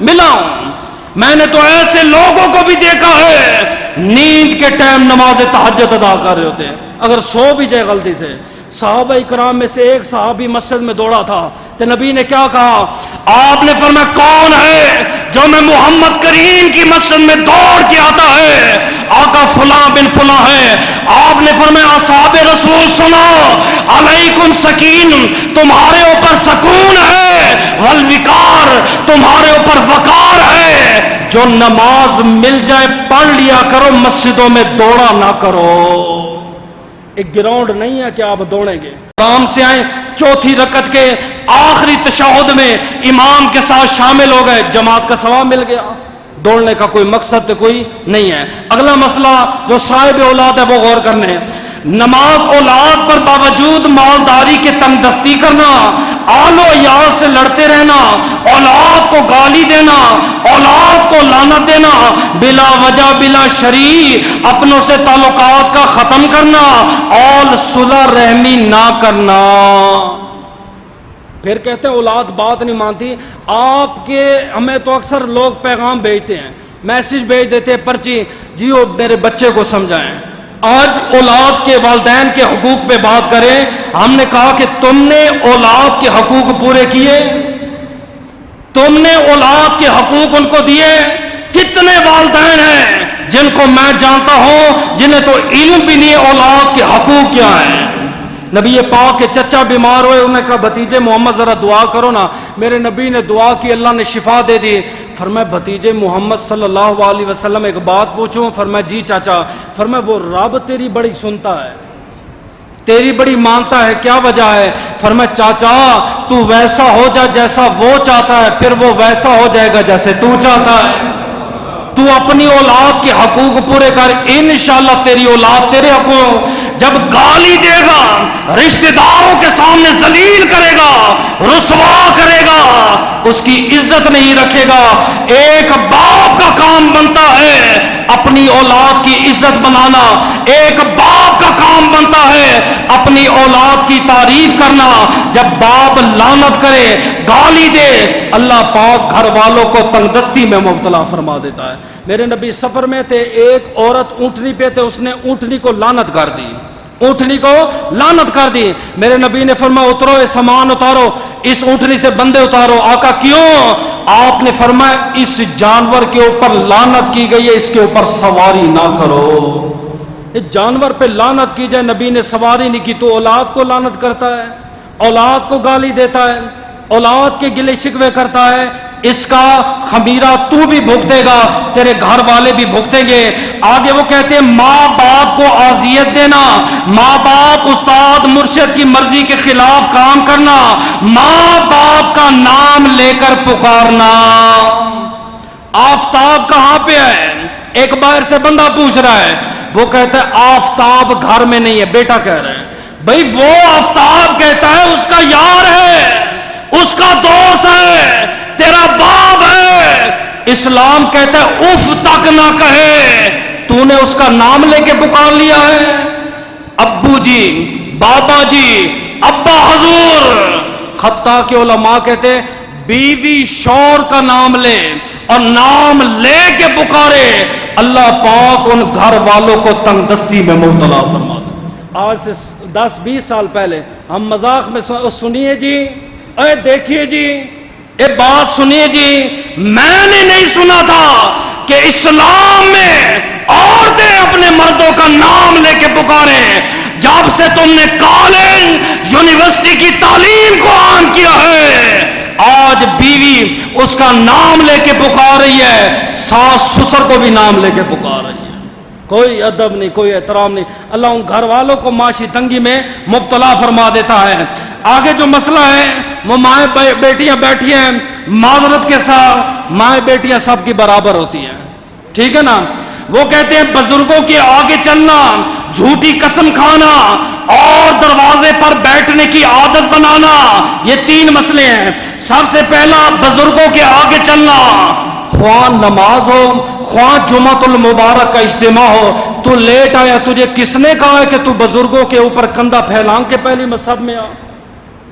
ملا ہوں، میں نے تو ایسے لوگوں کو بھی دیکھا ہے نیند کے ٹائم نماز تہجد ادا کر رہے ہوتے ہیں، اگر سو بھی جائے غلطی سے۔ صحابہ اکرام میں سے ایک صحابی مسجد میں دوڑا تھا تو نبی نے کیا کہا؟ آپ نے فرمایا کون ہے جو میں محمد کریم کی مسجد میں دوڑ کے آتا ہے؟ آقا فلاں بن فلاں ہے۔ آپ نے فرمایا اصحاب رسول سنو، علیکم سکین، تمہارے اوپر سکون ہے، والوقار، تمہارے اوپر وقار ہے، جو نماز مل جائے پڑھ لیا کرو، مسجدوں میں دوڑا نہ کرو۔ ایک گراؤنڈ نہیں ہے کہ آپ دوڑیں گے، آرام سے آئیں، چوتھی رکعت کے آخری تشہد میں امام کے ساتھ شامل ہو گئے، جماعت کا ثواب مل گیا، دوڑنے کا کوئی مقصد تو کوئی نہیں ہے۔ اگلا مسئلہ جو صاحب اولاد ہے وہ غور کرنے، نماز اولاد پر باوجود مالداری کے تنگ دستی کرنا، آل و عیال سے لڑتے رہنا، اولاد کو گالی دینا، اولاد کو لعنت دینا، بلا وجہ بلا شرع اپنوں سے تعلقات کا ختم کرنا اور صلح رحمی نہ کرنا۔ پھر کہتے ہیں اولاد بات نہیں مانتی۔ آپ کے ہمیں تو اکثر لوگ پیغام بھیجتے ہیں، میسج بھیج دیتے ہیں، پرچی، جی وہ میرے بچے کو سمجھائیں۔ آج اولاد کے والدین کے حقوق پہ بات کریں۔ ہم نے کہا کہ تم نے اولاد کے حقوق پورے کیے؟ تم نے اولاد کے حقوق ان کو دیے؟ کتنے والدین ہیں جن کو میں جانتا ہوں جنہیں تو علم بھی نہیں اولاد کے حقوق کیا ہیں۔ نبی پاک کے چچا بیمار ہوئے، انہوں نے کہا بھتیجے محمد ذرا دعا کرو نا۔ میرے نبی نے دعا کی، اللہ نے شفا دے دی۔ فرمایا بھتیجے محمد صلی اللہ علیہ وسلم ایک بات پوچھوں؟ فرمایا جی چاچا۔ فرمایا وہ رب تیری بڑی سنتا ہے، تیری بڑی مانتا ہے، کیا وجہ ہے؟ فرمایا چاچا تو ویسا ہو جا جیسا وہ چاہتا ہے، پھر وہ ویسا ہو جائے گا جیسے تو چاہتا ہے۔ تو اپنی اولاد کے حقوق پورے کر، انشاءاللہ تیری اولاد تیرے حقوق۔ جب گالی دے گا، رشتہ داروں کے سامنے ذلیل کرے گا، رسوا کرے گا، اس کی عزت نہیں رکھے گا۔ ایک باپ کا کام بنتا ہے اپنی اولاد کی عزت بنانا، ایک باپ کا کام بنتا ہے اپنی اولاد کی تعریف کرنا۔ جب باپ لعنت کرے، گالی دے، اللہ پاک گھر والوں کو تنگ دستی میں مبتلا فرما دیتا ہے۔ میرے نبی سفر میں تھے، ایک عورت اونٹنی پہ تھے، اس نے اونٹنی کو لعنت کر دی، اونٹنی کو لعنت کر دی۔ میرے نبی نے فرمایا اترو، یہ سامان اتارو، اس اونٹنی سے بندے اتارو۔ آقا کیوں؟ آپ نے فرمایا اس جانور کے اوپر لعنت کی گئی ہے، اس کے اوپر سواری نہ کرو۔ اس جانور پہ لعنت کی جائے، نبی نے سواری نہیں کی، تو اولاد کو لعنت کرتا ہے، اولاد کو گالی دیتا ہے، اولاد کے گلے شکوے کرتا ہے۔ اس کا خمیرہ تو بھی بھگتے گا، تیرے گھر والے بھی بھگتیں گے۔ آگے وہ کہتے ہیں ماں باپ کو اذیت دینا، ماں باپ استاد مرشد کی مرضی کے خلاف کام کرنا، ماں باپ کا نام لے کر پکارنا۔ آفتاب کہاں پہ ہے؟ ایک باہر سے بندہ پوچھ رہا ہے، وہ کہتا ہے آفتاب گھر میں نہیں ہے۔ بیٹا کہہ رہا ہے بھائی وہ آفتاب کہتا ہے اس کا یار ہے، اس کا دوست ہے، تیرا باپ ہے۔ اسلام کہتا ہے اف تک نہ کہے، تو نے اس کا نام لے کے پکار لیا ہے۔ ابو جی، بابا جی، ابا حضور، حتیٰ کہ علماء کہتے ہیں بیوی شور کا نام لے اور نام لے کے پکارے، اللہ پاک ان گھر والوں کو تنگ دستی میں مبتلا فرما دے۔ آج سے 10-20 سال پہلے ہم مذاق میں سنیے جی، اے دیکھیے جی، اے بات سنیے جی، میں نے نہیں سنا تھا کہ اسلام میں عورتیں اپنے مردوں کا نام لے کے پکاریں۔ جب سے تم نے کالج یونیورسٹی کی تعلیم کو عام کیا ہے، آج بیوی اس کا نام لے کے پکار رہی ہے، ساس سسر کو بھی نام لے کے پکار رہی ہے۔ کوئی ادب نہیں، کوئی احترام نہیں۔ اللہ ان گھر والوں کو معاشی تنگی میں مبتلا فرما دیتا ہے۔ آگے جو مسئلہ ہے وہ مائیں بیٹیاں بیٹھی ہیں، معذرت کے ساتھ مائیں بیٹیاں سب کی برابر ہوتی ہیں، ٹھیک ہے نا۔ وہ کہتے ہیں بزرگوں کے آگے چلنا، جھوٹی قسم کھانا اور دروازے پر بیٹھنے کی عادت بنانا، یہ 3 مسئلے ہیں۔ سب سے پہلا بزرگوں کے آگے چلنا، خواہ نماز ہو، خواہ جمعۃ المبارک کا اجتماع ہو، تو لیٹ آیا، تجھے کس نے کہا ہے کہ تو بزرگوں کے اوپر کندھا پھیلان کے پہلی مذہب میں آ؟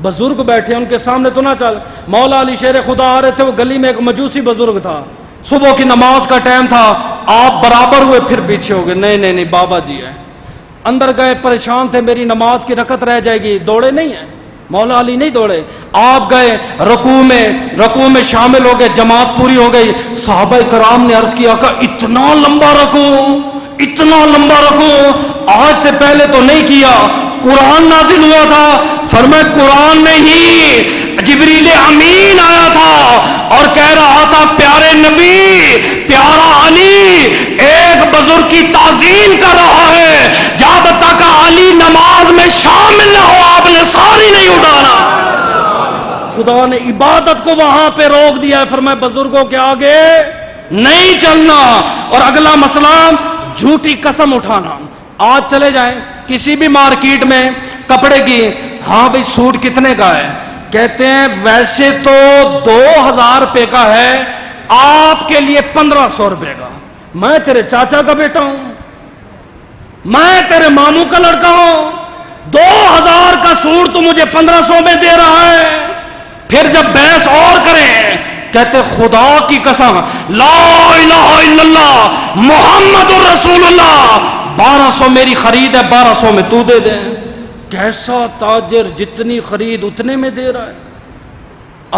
بزرگ بیٹھے ان کے سامنے تو نہ چل. مولا علی شیر خدا آ رہے تھے, وہ گلی میں ایک مجوسی بزرگ تھا, صبح کی نماز کا ٹائم تھا, آپ برابر ہوئے پھر پیچھے ہو گئے. نہیں بابا جی ہے. اندر گئے, پریشان تھے, میری نماز کی رکعت رہ جائے گی. دوڑے نہیں ہیں, مولا علی نہیں دوڑے. آپ گئے رکوع میں شامل ہو گئے, جماعت پوری ہو گئی. صحابہ کرام نے عرض کیا کہ اتنا لمبا رکوع آج سے پہلے تو نہیں کیا. قرآن نازل ہوا تھا, فرمایا قرآن میں ہی جبریل امین آیا تھا اور کہہ رہا تھا پیارے نبی, پیارا علی ایک بزرگ کی تعظیم کر رہا ہے, جب تک علی نماز میں شامل نہ ہو آپ نے ساری نہیں اٹھانا. خدا نے عبادت کو وہاں پہ روک دیا ہے, فرمایا بزرگوں کے آگے نہیں چلنا. اور اگلا مسئلہ جھوٹی قسم اٹھانا. آج چلے جائیں کسی بھی مارکیٹ میں کپڑے کی, ہاں بھئی سوٹ کتنے کا ہے, کہتے ہیں ویسے تو 2000 روپے کا ہے, آپ کے لیے 1500 روپے کا. میں تیرے چاچا کا بیٹا ہوں, میں تیرے ماموں کا لڑکا ہوں, 2000 کا سوٹ تو مجھے 1500 میں دے رہا ہے. پھر جب بحث اور کریں, کہتے خدا کی قسم لا الہ الا اللہ محمد الرسول اللہ 1200 میری خرید ہے, 1200 میں تو دے دے. کیسا تاجر جتنی خرید اتنے میں دے رہا ہے.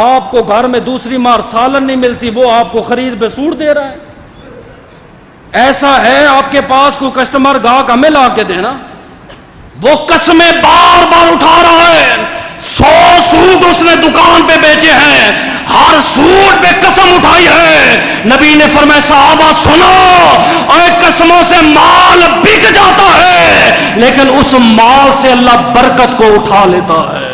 آپ کو گھر میں دوسری مار سالن نہیں ملتی, وہ آپ کو خرید پہ سوٹ دے رہا ہے. ایسا ہے آپ کے پاس کوئی کسٹمر گاہک ہمیں لا کے دینا, وہ قسمیں بار بار اٹھا رہا ہے. 100 سوٹ اس نے دکان پہ بیچے ہیں, ہر سوٹ پہ قسم اٹھائی ہے. نبی نے فرمایا صحابہ سنو, اور قسموں سے مال بک جاتا ہے لیکن اس مال سے اللہ برکت کو اٹھا لیتا ہے.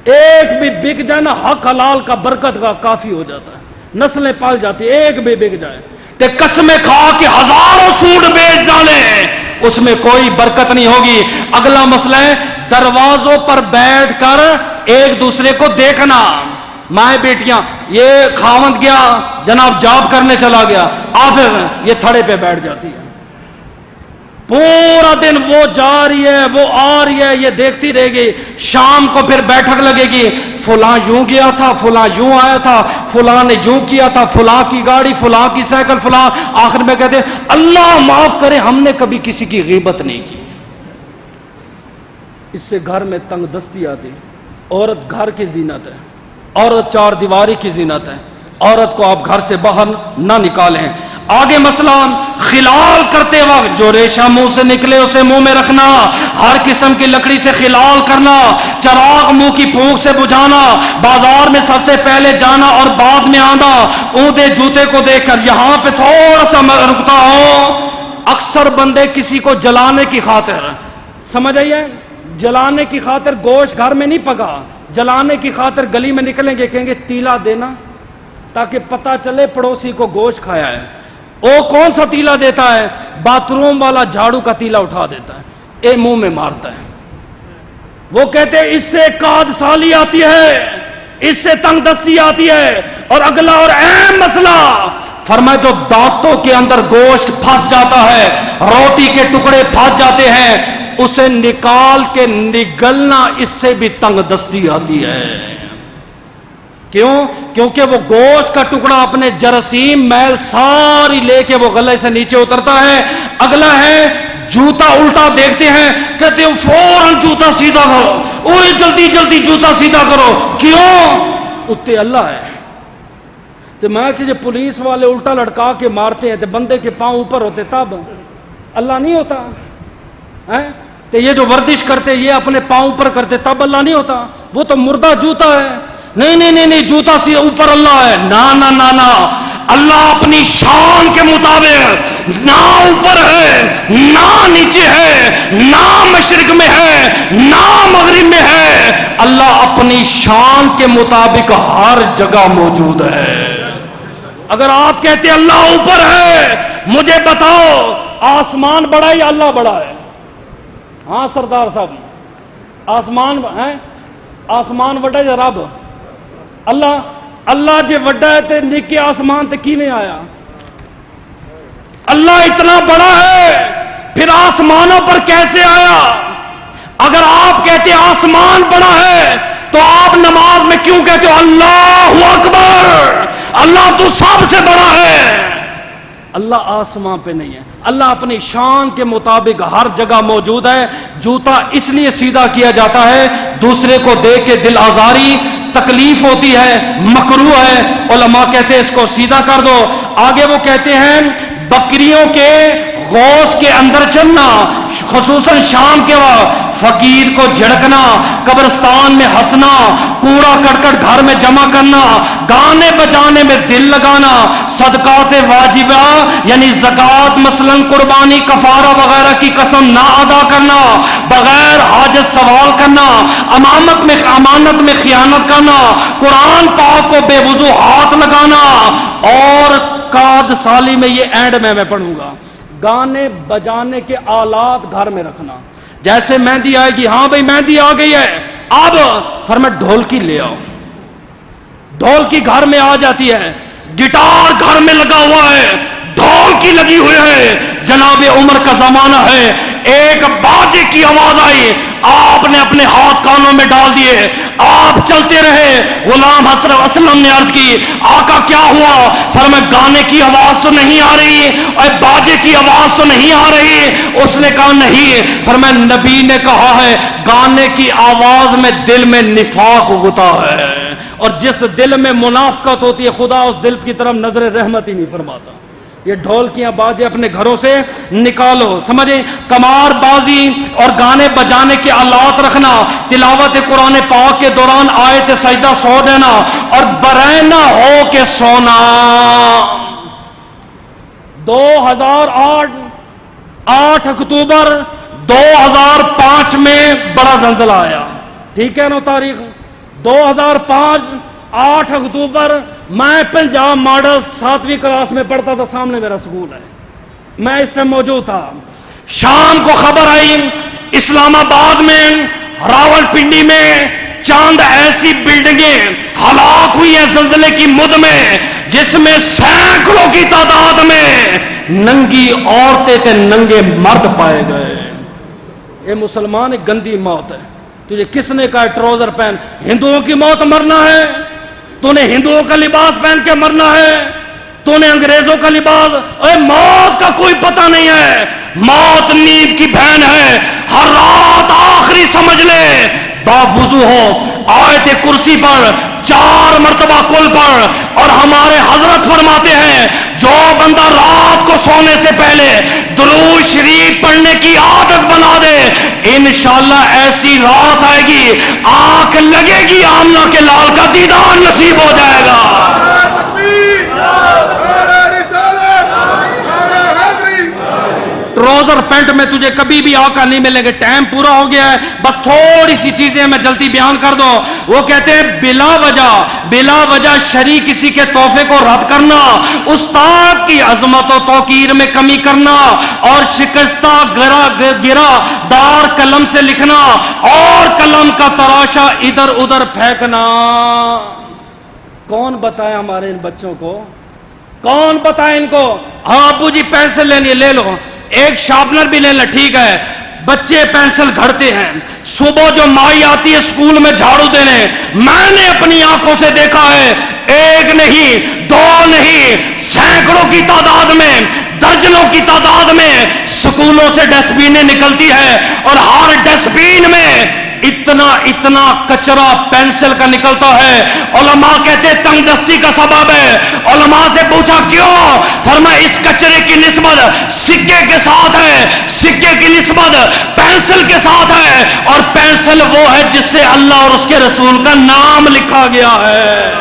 ایک بھی بک جائے نا حق حلال کا برکت کا کافی ہو جاتا ہے, نسلیں پال جاتی, ایک بھی بک جائے. تے قسمیں کھا کے ہزاروں سوٹ بیچ ڈالیں, اس میں کوئی برکت نہیں ہوگی. اگلا مسئلہ ہے دروازوں پر بیٹھ کر ایک دوسرے کو دیکھنا. مائیں بیٹیاں, یہ خاوند گیا جناب جاب کرنے چلا گیا, آفس یہ تھڑے پہ بیٹھ جاتی ہے, پورا دن وہ جا رہی ہے وہ آ رہی ہے, یہ دیکھتی رہے گی. شام کو پھر بیٹھک لگے گی, فلاں یوں گیا تھا, فلاں یوں آیا تھا, فلاں نے یوں کیا تھا, فلاں کی گاڑی, فلاں کی سائیکل, فلاں. آخر میں کہتے ہیں اللہ معاف کرے ہم نے کبھی کسی کی غیبت نہیں کی. اس سے گھر میں تنگ دستی آتی. عورت گھر کی زینت ہے, عورت چار دیواری کی زینت ہے, عورت کو آپ گھر سے باہر نہ نکالیں. آگے مسئلہ خلال کرتے وقت جو ریشہ منہ سے نکلے اسے منہ میں رکھنا, ہر قسم کی لکڑی سے خلال کرنا, چراغ منہ کی پھونک سے بجھانا, بازار میں سب سے پہلے جانا اور بعد میں آنا, اونٹے جوتے کو دیکھ کر. یہاں پہ تھوڑا سا میں رکتا ہوں. اکثر بندے کسی کو جلانے کی خاطر, سمجھ آئیے, جلانے کی خاطر گوشت گھر میں نہیں پکا, جلانے کی خاطر گلی میں نکلیں گے کہیں گے تیلا دینا تاکہ پتہ چلے پڑوسی کو گوشت کھایا ہے. وہ کون سا تیلا دیتا ہے, باتھ روم والا جھاڑو کا تیلا اٹھا دیتا ہے, اے منہ میں مارتا ہے. وہ کہتے ہیں اس سے قاد سالی آتی ہے, اس سے تنگ دستی آتی ہے. اور اگلا اور اہم مسئلہ فرمائے جو دانتوں کے اندر گوشت پھنس جاتا ہے, روٹی کے ٹکڑے پھنس جاتے ہیں, اسے نکال کے نگلنا, اس سے بھی تنگ دستی آتی ہے. کیوں؟ کیونکہ وہ گوشت کا ٹکڑا اپنے جراثیم میل ساری لے کے وہ گلے سے نیچے اترتا ہے. اگلا ہے جوتا الٹا دیکھتے ہیں, کہتے ہیں فوراً جوتا سیدھا کرو, اوہ جلدی جلدی جوتا سیدھا کرو. کیوں؟ اتے اللہ ہے. تو میں کہ جب پولیس والے الٹا لٹکا کے مارتے ہیں تو بندے کے پاؤں اوپر ہوتے تب اللہ نہیں ہوتا ہے. تو یہ جو ورزش کرتے یہ اپنے پاؤں اوپر کرتے تب اللہ نہیں ہوتا. وہ تو مردہ جوتا ہے. نہیں جوتا سی اوپر اللہ ہے. نہ اللہ اپنی شان کے مطابق نہ اوپر ہے نہ نیچے ہے, نہ مشرق میں ہے نہ مغرب میں ہے. اللہ اپنی شان کے مطابق ہر جگہ موجود ہے. اگر آپ کہتے ہیں اللہ اوپر ہے, مجھے بتاؤ آسمان بڑا ہے یا اللہ بڑا ہے؟ ہاں سردار صاحب, آسمان ہے, آسمان وڈا یا رب؟ اللہ جے وڈا ہے تے نکے آسمان تے کیویں آیا؟ اللہ اتنا بڑا ہے پھر آسمانوں پر کیسے آیا؟ اگر آپ کہتے آسمان بڑا ہے تو آپ نماز میں کیوں کہتے ہو اللہ اکبر، اللہ تو سب سے بڑا ہے؟ اللہ آسمان پہ نہیں ہے، اللہ اپنی شان کے مطابق ہر جگہ موجود ہے۔ جوتا اس لیے سیدھا کیا جاتا ہے، دوسرے کو دیکھ کے دل آزاری تکلیف ہوتی ہے، مکروہ ہے، علماء کہتے ہیں اس کو سیدھا کر دو۔ آگے وہ کہتے ہیں بکریوں کے غوث کے اندر چلنا، خصوصاً شام کے وقت فقیر کو جھڑکنا، قبرستان میں ہنسنا، کوڑا کرکٹ گھر میں جمع کرنا، گانے بجانے میں دل لگانا، صدقات واجبہ یعنی زکوٰۃ مثلاً قربانی کفارہ وغیرہ کی قسم نہ ادا کرنا، بغیر حاجت سوال کرنا، امانت میں خیانت کرنا، قرآن پاک کو بے وضو ہاتھ لگانا، اور قاد سالی میں یہ اینڈ میں پڑھوں گا، گانے بجانے کے آلات گھر میں رکھنا۔ جیسے مہندی آئے گی، ہاں بھائی مہندی آ گئی ہے، اب فرمایا ڈھولکی لے آؤ، ڈھولکی گھر میں آ جاتی ہے، گٹار گھر میں لگا ہوا ہے، ڈھولکی لگی ہوئی ہے، جناب عمر کا زمانہ ہے، ایک باجے کی آواز آئی، آپ نے اپنے ہاتھ کانوں میں ڈال دیے، آپ چلتے رہے۔ غلام حضرت اسلم نے عرض کی آقا کیا ہوا؟ فرمایا گانے کی آواز تو نہیں آ رہی اور باجے کی آواز تو نہیں آ رہی؟ اس نے کہا نہیں۔ فرمایا نبی نے کہا ہے گانے کی آواز میں دل میں نفاق ہوتا ہے، اور جس دل میں منافقت ہوتی ہے خدا اس دل کی طرف نظر رحمت ہی نہیں فرماتا۔ یہ ڈھولکیاں باجے اپنے گھروں سے نکالو، سمجھیں؟ کمار بازی اور گانے بجانے کے آلات رکھنا، تلاوت قرآن پاک کے دوران آیت سجدہ سو دینا اور برہنہ ہو کے سونا۔ 8 اکتوبر 2005 میں بڑا زلزلہ آیا، ٹھیک ہے نا تاریخ 2005 8 اکتوبر، میں پنجاب ماڈل 7ویں کلاس میں پڑھتا تھا، سامنے میرا سکول ہے، میں اس ٹائم موجود تھا۔ شام کو خبر آئی اسلام آباد میں، راول پنڈی میں چاند ایسی بلڈنگیں ہلاک ہوئی ہیں زلزلے کی مد میں، جس میں سینکڑوں کی تعداد میں ننگی عورتیں تھے، ننگے مرد پائے گئے۔ یہ مسلمان ایک گندی موت ہے، تجھے کس نے کہا ٹراؤزر پہن؟ ہندوؤں کی موت مرنا ہے؟ تو نے ہندوؤں کا لباس پہن کے مرنا ہے؟ تو نے انگریزوں کا لباس؟ اے موت کا کوئی پتہ نہیں ہے، موت نیند کی بہن ہے، ہر رات آخری سمجھ لے، باوضو ہو، آیت کرسی پر 4 مرتبہ کل پڑھ، اور ہمارے حضرت فرماتے ہیں جو بندہ رات کو سونے سے پہلے درود شریف پڑھنے کی عادت بنا دے، انشاءاللہ ایسی رات آئے گی آنکھ لگے گی آمنہ کے لال کا دیدار نصیب ہو جائے گا۔ ٹراؤزر پینٹ میں تجھے کبھی بھی آقا نہیں ملیں گے، ٹائم پورا ہو گیا ہے، بس تھوڑی سی چیزیں میں جلدی بیان کر دو۔ وہ کہتے ہیں بلا وجہ شریک کسی کے تحفے کو رد کرنا، استاد کی عظمت و توقیر میں کمی کرنا، اور شکستہ گرا دار قلم سے لکھنا، اور قلم کا تراشا ادھر ادھر پھینکنا۔ کون بتائے ہمارے ان بچوں کو؟ کون بتائے ان کو؟ ہاں ابو جی پینسل لینی ہے لے لو، ایک شارپنر بھی لے لیں، ٹھیک ہے۔ بچے پینسل گھڑتے ہیں، صبح جو مائی آتی ہے اسکول میں جھاڑو دینے، میں نے اپنی آنکھوں سے دیکھا ہے، 1 نہیں 2 نہیں، سینکڑوں کی تعداد میں، درجنوں کی تعداد میں اسکولوں سے ڈسٹ بینیں نکلتی ہے، اور ہر ڈسٹ بین میں اتنا کچرا پینسل کا نکلتا ہے۔ علماء کہتے ہیں تنگ دستی کا سبب ہے۔ علماء سے پوچھا کیوں؟ فرمایا اس کچرے کی نسبت سکے کے ساتھ ہے، سکے کی نسبت پینسل کے ساتھ ہے، اور پینسل وہ ہے جس سے اللہ اور اس کے رسول کا نام لکھا گیا ہے۔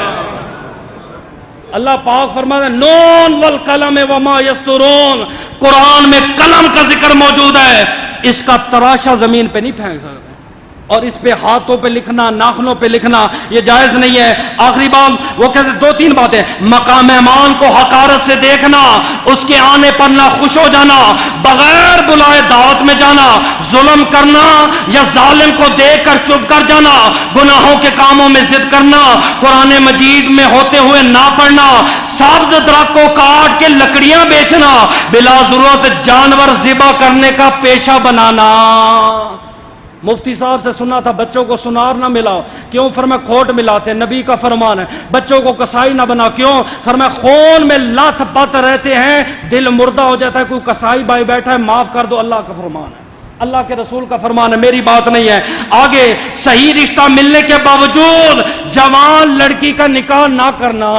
اللہ پاک فرماتا ہے نون والقلم وما یسطرون، قرآن میں قلم کا ذکر موجود ہے، اس کا تراشا زمین پہ نہیں پھینک سکتے، اور اس پہ ہاتھوں پہ لکھنا، ناخنوں پہ لکھنا یہ جائز نہیں ہے۔ آخری بات وہ کہتے ہیں 2-3 باتیں، مقام مہمان کو حقارت سے دیکھنا، اس کے آنے پر نہ خوش ہو جانا، بغیر بلائے دعوت میں جانا، ظلم کرنا یا ظالم کو دیکھ کر چپ کر جانا، گناہوں کے کاموں میں ضد کرنا، قرآن مجید میں ہوتے ہوئے نہ پڑھنا، سبز درخت کو کاٹ کے لکڑیاں بیچنا، بلا ضرورت جانور ذبح کرنے کا پیشہ بنانا۔ مفتی صاحب سے سنا تھا بچوں کو سنار نہ ملاؤ، کیوں؟ فرمایا کھوٹ ملاتے، نبی کا فرمان ہے۔ بچوں کو کسائی نہ بنا، کیوں؟ فرمایا خون میں لت پت رہتے ہیں، دل مردہ ہو جاتا ہے، کوئی کسائی بھائی بیٹھا ہے معاف کر دو، اللہ کا فرمان ہے، اللہ کے رسول کا فرمان ہے، میری بات نہیں ہے۔ آگے صحیح رشتہ ملنے کے باوجود جوان لڑکی کا نکاح نہ کرنا۔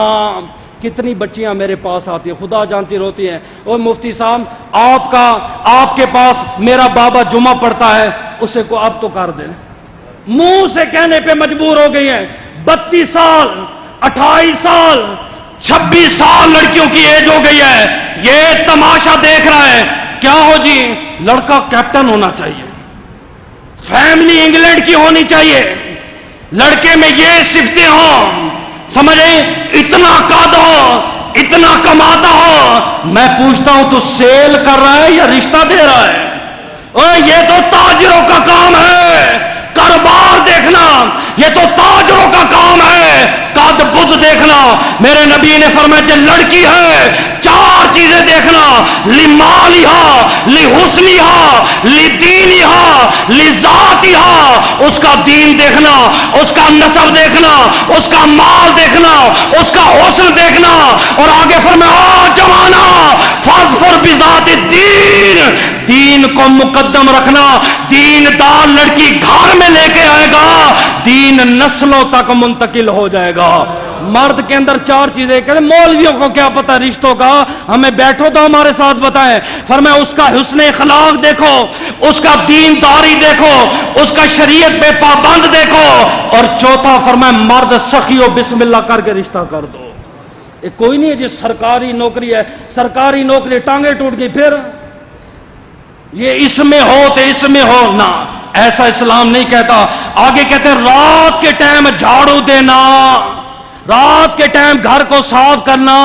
کتنی بچیاں میرے پاس آتی ہیں، خدا جانتی روتی ہیں، اور مفتی صاحب آپ کے پاس میرا بابا جمعہ پڑھتا ہے، اسے کو اب تو کر دیں، منہ سے کہنے پہ مجبور ہو گئی ہیں۔ 32 سال 28 سال 26 سال لڑکیوں کی ایج ہو گئی ہے، یہ تماشا دیکھ رہا ہے، کیا ہو جی؟ لڑکا کیپٹن ہونا چاہیے، فیملی انگلینڈ کی ہونی چاہیے، لڑکے میں یہ صفتیں ہوں، سمجھیں، اتنا قد ہو، اتنا کماتا ہو۔ میں پوچھتا ہوں تو سیل کر رہا ہے یا رشتہ دے رہا ہے؟ یہ تو تاجروں کا کام ہے، کاروبار دیکھنا، یہ تو تاجروں کا کام ہے، قد بدھ دیکھنا۔ میرے نبی نے فرمایا جو لڑکی ہے 4 چیزیں دیکھنا، لمالہا، لحسنہا، لدینہا، لذاتہا، اس کا دین دیکھنا، اس کا نسب دیکھنا، اس کا مال دیکھنا، اس کا حسن دیکھنا، اور آگے فرمایا جوانا فاظفر بذات الدین، دین کو مقدم رکھنا، دین دار لڑکی گھر میں لے کے آئے گا، دین نسلوں تک منتقل ہو جائے گا۔ مرد کے اندر 4 چیزیں، کہ مولویوں کو کیا پتہ رشتوں کا، ہمیں بیٹھو تو ہمارے ساتھ بتائیں۔ فرمایا اس کا حسن اخلاق دیکھو، اس کا دین داری دیکھو، اس کا شریعت پہ پابند دیکھو، اور چوتھا فرمایا مرد سخی و بسم اللہ کر کے رشتہ کر دو۔ کوئی نہیں ہے جی سرکاری نوکری ہے، سرکاری نوکری ٹانگیں ٹوٹ گئی، پھر یہ اس میں ہو تو اس میں ہو نہ، ایسا اسلام نہیں کہتا۔ آگے کہتے ہیں رات کے ٹائم جھاڑو دینا، رات کے ٹائم گھر کو صاف کرنا،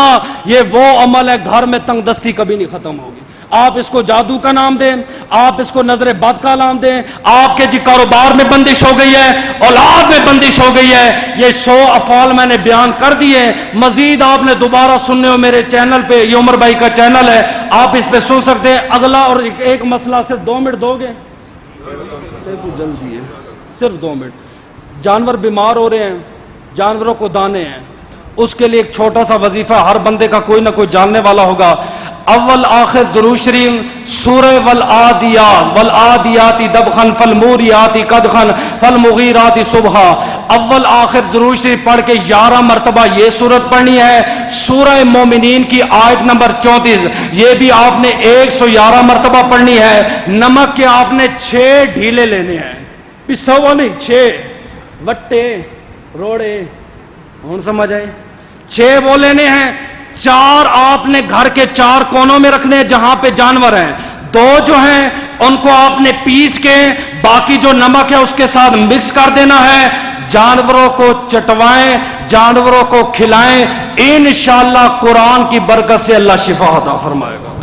یہ وہ عمل ہے، گھر میں تنگ دستی کبھی نہیں ختم ہوگی۔ آپ اس کو جادو کا نام دیں، آپ اس کو نظر بد کا نام دیں، آپ کے جی کاروبار میں بندش ہو گئی ہے، اولاد میں بندش ہو گئی ہے، یہ 100 افعال میں نے بیان کر دیے۔ مزید آپ نے دوبارہ سننے ہو میرے چینل پہ، یہ عمر بھائی کا چینل ہے، آپ اس پہ سن سکتے ہیں۔ اگلا اور ایک مسئلہ، صرف 2 منٹ دو گے؟ جلدی ہے، صرف 2 منٹ۔ جانور بیمار ہو رہے ہیں، جانوروں کو دانے ہیں، اس کے لیے ایک چھوٹا سا وظیفہ ہر بندے کا کوئی نہ کوئی جاننے والا ہوگا۔ اول آخر درود شریف سورہ والعادیات، والعادیات دبخن فالموریات قدخن فالمغیرات صبحا، اول آخر درود شریف پڑھ کے 11 مرتبہ یہ سورت پڑھنی ہے۔ سورہ مومنین کی آیت نمبر 34 یہ بھی آپ نے 111 مرتبہ پڑھنی ہے۔ نمک کے آپ نے 6 ڈھیلے لینے ہیں، پسا ہوا نہیں، 6 وٹے روڑے، ہوں سمجھ آئے، 6 وہ لینے ہیں۔ 4 آپ نے گھر کے 4 کونوں میں رکھنے ہیں جہاں پہ جانور ہیں، 2 جو ہیں ان کو آپ نے پیس کے باقی جو نمک ہے اس کے ساتھ مکس کر دینا ہے، جانوروں کو چٹوائیں، جانوروں کو کھلائیں، انشاءاللہ قرآن کی برکت سے اللہ شفا عطا فرمائے گا۔